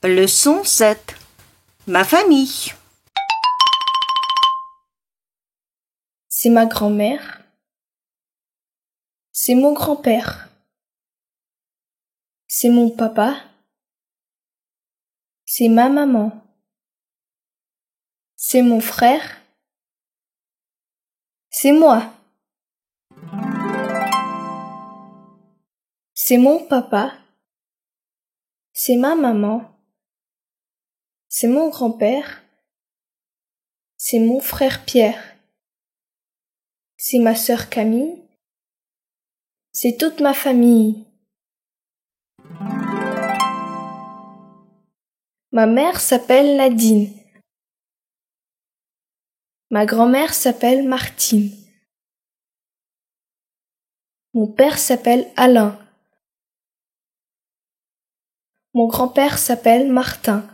Leçon 7. Ma famille. C'est ma grand-mère. C'est mon grand-père. C'est mon papa. C'est ma maman. C'est mon frère. C'est moi. C'est mon papa. C'est ma maman. C'est mon grand-père. C'est mon frère Pierre. C'est ma sœur Camille. C'est toute ma famille. Ma mère s'appelle Nadine. Ma grand-mère s'appelle Martine. Mon père s'appelle Alain. Mon grand-père s'appelle Martin.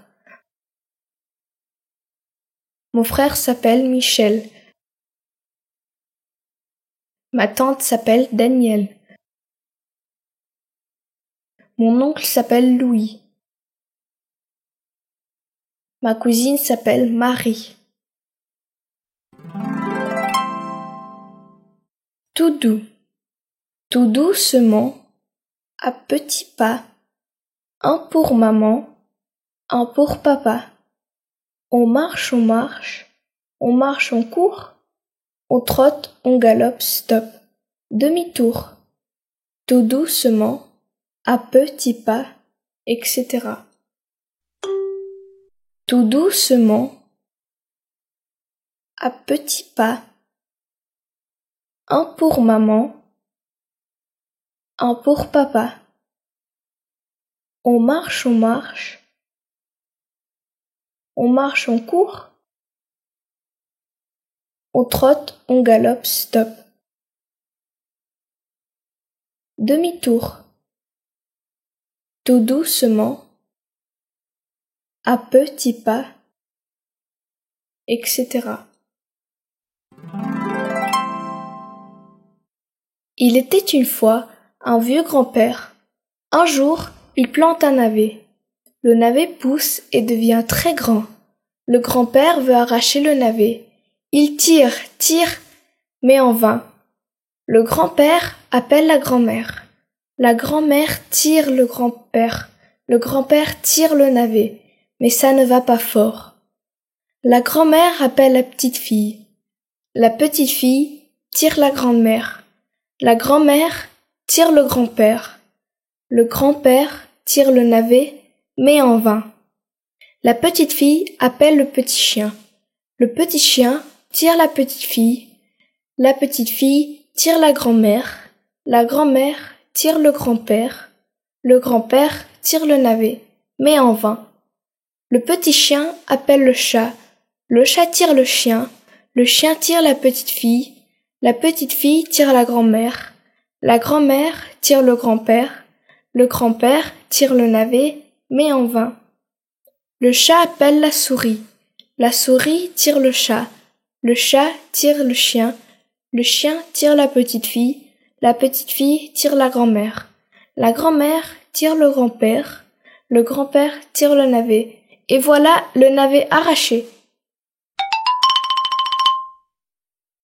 Mon frère s'appelle Michel. Ma tante s'appelle Danielle. Mon oncle s'appelle Louis. Ma cousine s'appelle Marie. Tout doux, tout doucement, à petits pas, un pour maman, un pour papa. On marche, on court, on trotte, on galope, stop, demi-tour, tout doucement, à petits pas, etc. Tout doucement, à petits pas, un pour maman, un pour papa. On marche, on court, on trotte, on galope, stop. Demi-tour, tout doucement, à petits pas, etc. Il était une fois un vieux grand-père. Un jour, il plante un navet. Le navet pousse et devient très grand. Le grand-père veut arracher le navet. Il tire, mais en vain. Le grand-père appelle la grand-mère. La grand-mère tire le grand-père. Le grand-père tire le navet, mais ça ne va pas fort. La grand-mère appelle la petite fille. La petite fille tire la grand-mère. La grand-mère tire le grand-père. Le grand-père tire le navet, mais en vain. La petite fille appelle le petit chien. Le petit chien tire la petite fille. La petite fille tire la grand-mère. La grand-mère tire le grand-père. Le grand-père tire le navet, mais en vain. Le petit chien appelle le chat. Le chat tire le chien. Le chien tire la petite fille. La petite fille tire la grand-mère. La grand-mère tire le grand-père. Le grand-père tire le navet, mais en vain. Le chat appelle la souris. La souris tire le chat. Le chat tire le chien. Le chien tire la petite fille. La petite fille tire la grand-mère. La grand-mère tire le grand-père. Le grand-père tire le navet. Et voilà le navet arraché.